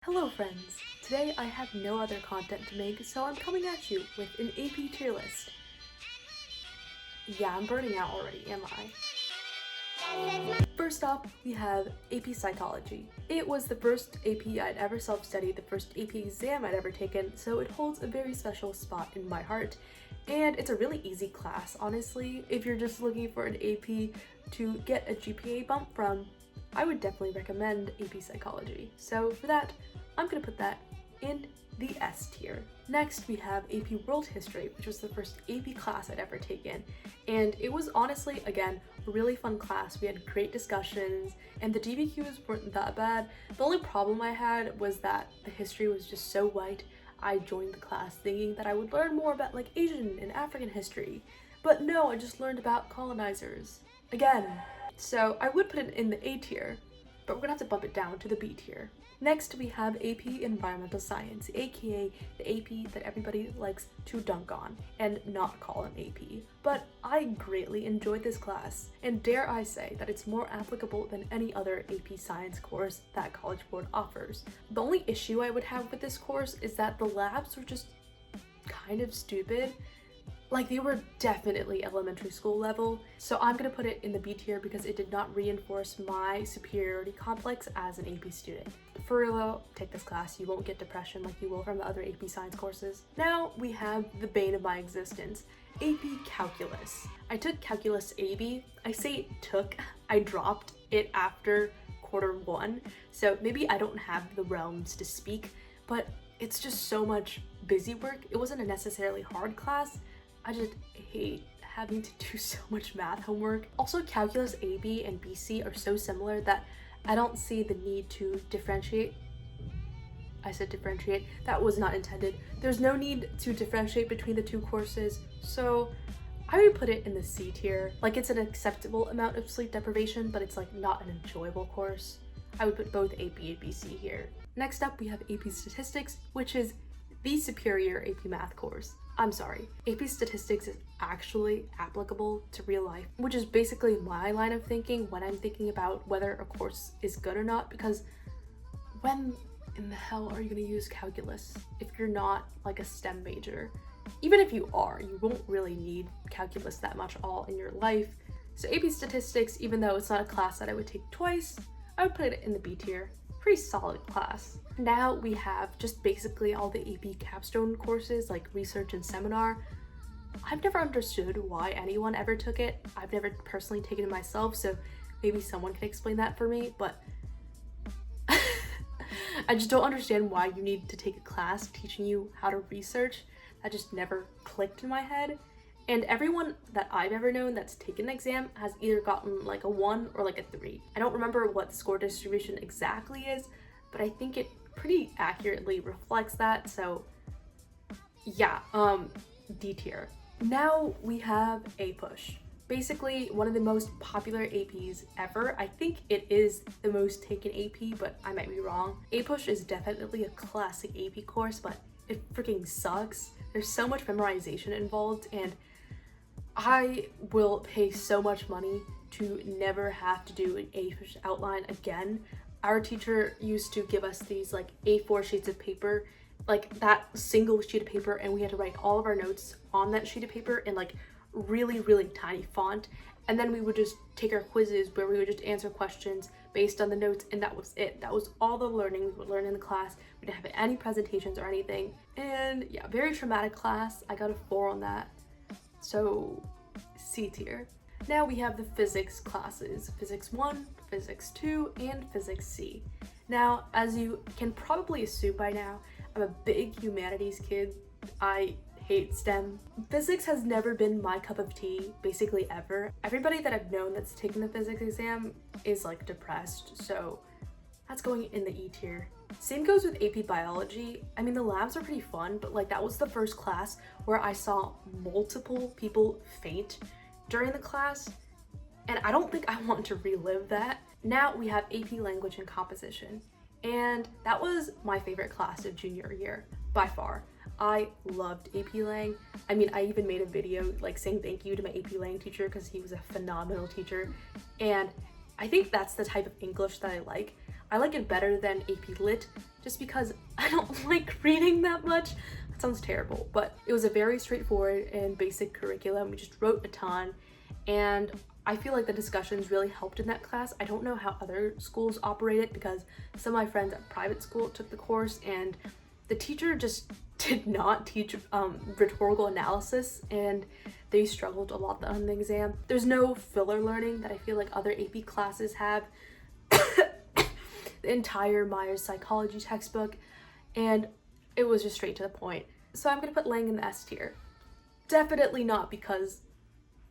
Hello friends! Today I have no other content to make, so I'm coming at you with an AP tier list. Yeah, I'm burning out already, am I? First off, we have AP Psychology. It was the first AP I'd ever self-studied, the first AP exam I'd ever taken, so it holds a very special spot in my heart. And it's a really easy class, honestly. If you're just looking for an AP to get a GPA bump from, I would definitely recommend AP Psychology. So for that, I'm gonna put that in the S tier. Next, we have AP World History, which was the first AP class I'd ever taken. And it was honestly, again, a really fun class. We had great discussions and the DBQs weren't that bad. The only problem I had was that the history was just so white. I joined the class thinking that I would learn more about like Asian and African history. But no, I just learned about colonizers. Again. So I would put it in the A tier, but we're gonna have to bump it down to the B tier. Next, we have AP Environmental Science, aka the AP that everybody likes to dunk on and not call an AP. But I greatly enjoyed this class, and dare I say that it's more applicable than any other AP Science course that College Board offers. The only issue I would have with this course is that the labs were just kind of stupid. Like, they were definitely elementary school level, so I'm gonna put it in the B tier because it did not reinforce my superiority complex as an AP student. For real though, take this class, you won't get depression like you will from the other AP science courses. Now we have the bane of my existence, AP Calculus. I took Calculus AB. I say took, I dropped it after quarter one, so maybe I don't have the realms to speak, but it's just so much busy work. It wasn't a necessarily hard class. I just hate having to do so much math homework. Also, Calculus AB and BC are so similar that I don't see the need to differentiate. I said differentiate, that was not intended. There's no need to differentiate between the two courses, so I would put it in the C tier. Like, it's an acceptable amount of sleep deprivation, but it's like not an enjoyable course. I would put both AP and BC here. Next up, we have AP Statistics, which is the superior AP Math course. I'm sorry, AP Statistics is actually applicable to real life, which is basically my line of thinking when I'm thinking about whether a course is good or not, because when in the hell are you gonna use calculus if you're not like a STEM major? Even if you are, you won't really need calculus that much all in your life. So AP Statistics, even though it's not a class that I would take twice, I would put it in the B tier. Pretty solid class. Now we have just basically all the AP capstone courses like research and seminar. I've never understood why anyone ever took it. I've never personally taken it myself, so maybe someone can explain that for me, but I just don't understand why you need to take a class teaching you how to research. That just never clicked in my head. And everyone that I've ever known that's taken an exam has either gotten like a 1 or like a 3. I don't remember what the score distribution exactly is, but I think it pretty accurately reflects that, so yeah, D tier. Now we have A-Push. Basically one of the most popular APs ever. I think it is the most taken AP, but I might be wrong. A-Push is definitely a classic AP course, but it freaking sucks. There's so much memorization involved, and I will pay so much money to never have to do an A-Push outline again. Our teacher used to give us these like A4 sheets of paper, like that single sheet of paper, and we had to write all of our notes on that sheet of paper in like really, really tiny font. And then we would just take our quizzes where we would just answer questions based on the notes, and that was it. That was all the learning we would learn in the class. We didn't have any presentations or anything. And yeah, very traumatic class. I got a 4 on that. So C tier. Now we have the physics classes, Physics 1, Physics 2, and Physics C. Now, as you can probably assume by now, I'm a big humanities kid. I hate STEM. Physics has never been my cup of tea, basically ever. Everybody that I've known that's taken the physics exam is like depressed, so that's going in the E tier. Same goes with AP Biology. I mean, the labs are pretty fun, but like that was the first class where I saw multiple people faint during the class, and I don't think I want to relive that. Now we have AP Language and Composition, and that was my favorite class of junior year, by far. I loved AP Lang. I mean, I even made a video like saying thank you to my AP Lang teacher because he was a phenomenal teacher, and I think that's the type of English that I like. I like it better than AP Lit just because I don't like reading that much. That sounds terrible, but it was a very straightforward and basic curriculum. We just wrote a ton, and I feel like the discussions really helped in that class. I don't know how other schools operate it because some of my friends at private school took the course and the teacher just did not teach rhetorical analysis, and they struggled a lot on the exam. There's no filler learning that I feel like other AP classes have. The entire Myers psychology textbook, and it was just straight to the point. So I'm gonna put Lang in the S tier. Definitely not because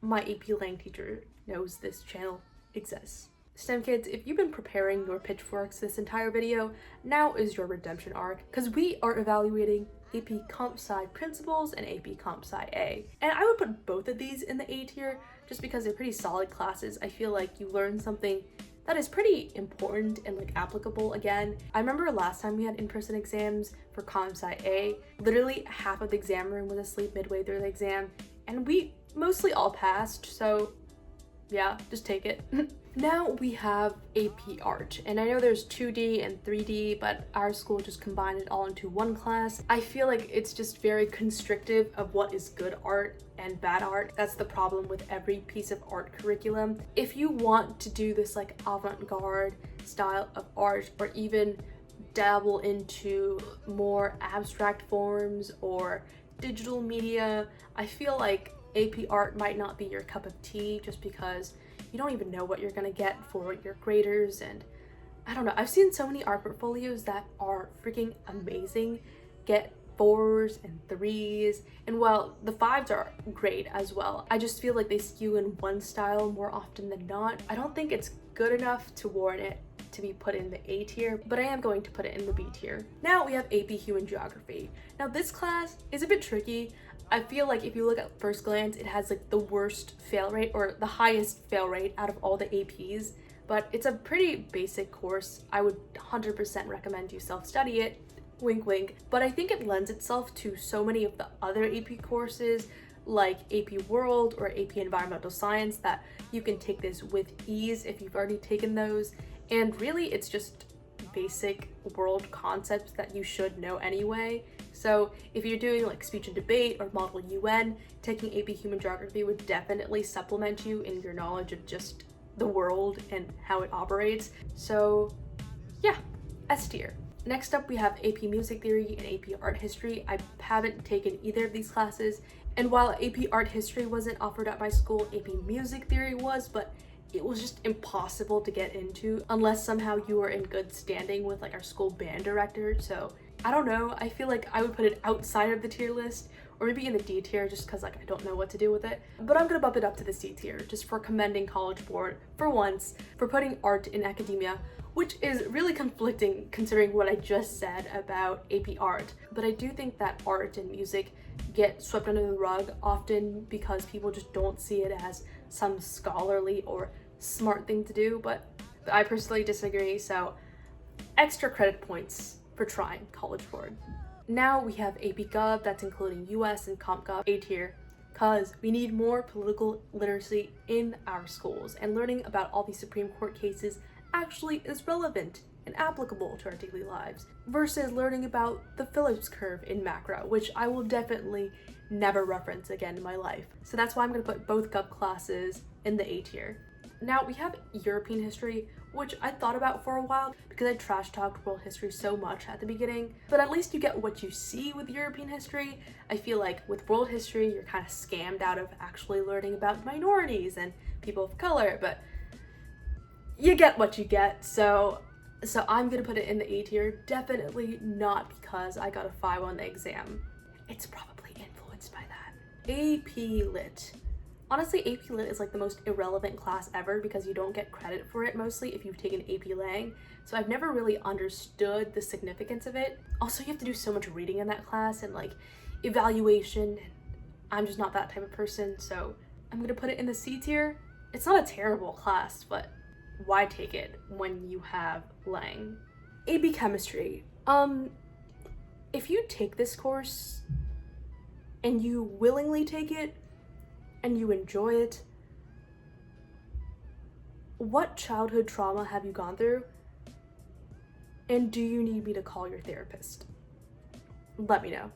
my AP Lang teacher knows this channel exists. STEM kids, if you've been preparing your pitchforks this entire video, now is your redemption arc, because we are evaluating AP Comp Sci Principles and AP Comp Sci A. And I would put both of these in the A tier just because they're pretty solid classes. I feel like you learn something that is pretty important and like applicable again. I remember last time we had in-person exams for Comp Sci A, literally half of the exam room was asleep midway through the exam, and we mostly all passed, so yeah, just take it. Now we have AP Art, and I know there's 2D and 3D, but our school just combined it all into one class. I feel like it's just very constrictive of what is good art and bad art. That's the problem with every piece of art curriculum. If you want to do this like avant-garde style of art, or even dabble into more abstract forms or digital media, I feel like AP Art might not be your cup of tea just because you don't even know what you're gonna get for your graders. And I don't know, I've seen so many art portfolios that are freaking amazing get 4s and 3s, and while the 5s are great as well, I just feel like they skew in one style more often than not. I don't think it's good enough to warrant it to be put in the A tier, but I am going to put it in the B tier. Now we have AP Human Geography. Now this class is a bit tricky. I feel like if you look at first glance, it has like the worst fail rate, or the highest fail rate out of all the APs, but it's a pretty basic course. I would 100% recommend you self-study it, wink wink, but I think it lends itself to so many of the other AP courses like AP World or AP Environmental Science that you can take this with ease if you've already taken those. And really it's just basic world concepts that you should know anyway. So if you're doing like speech and debate or model UN, taking AP Human Geography would definitely supplement you in your knowledge of just the world and how it operates. So yeah, S tier. Next up we have AP Music Theory and AP Art History. I haven't taken either of these classes, and while AP Art History wasn't offered at my school, AP Music Theory was, but it was just impossible to get into unless somehow you were in good standing with like our school band director. So I don't know, I feel like I would put it outside of the tier list, or maybe in the D tier just because like I don't know what to do with it. But I'm gonna bump it up to the C tier just for commending College Board for once for putting art in academia, which is really conflicting considering what I just said about AP Art. But I do think that art and music get swept under the rug often because people just don't see it as some scholarly or smart thing to do, but I personally disagree, so extra credit points for trying, College Board. Now we have AP Gov, that's including US and CompGov, A tier, because we need more political literacy in our schools, and learning about all these Supreme Court cases actually is relevant and applicable to our daily lives, versus learning about the Phillips curve in macro, which I will definitely never reference again in my life. So that's why I'm going to put both Gov classes in the A tier. Now we have European history, which I thought about for a while because I trash talked world history so much at the beginning, but at least you get what you see with European history. I feel like with world history, you're kind of scammed out of actually learning about minorities and people of color, but you get what you get. So I'm gonna put it in the A tier, definitely not because I got a 5 on the exam. It's probably influenced by that. AP Lit. Honestly, AP Lit is like the most irrelevant class ever because you don't get credit for it mostly if you've taken AP Lang. So I've never really understood the significance of it. Also, you have to do so much reading in that class and like evaluation. I'm just not that type of person, so I'm gonna put it in the C tier. It's not a terrible class, but why take it when you have Lang? AP Chemistry. If you take this course and you willingly take it and you enjoy it, what childhood trauma have you gone through? And do you need me to call your therapist? Let me know.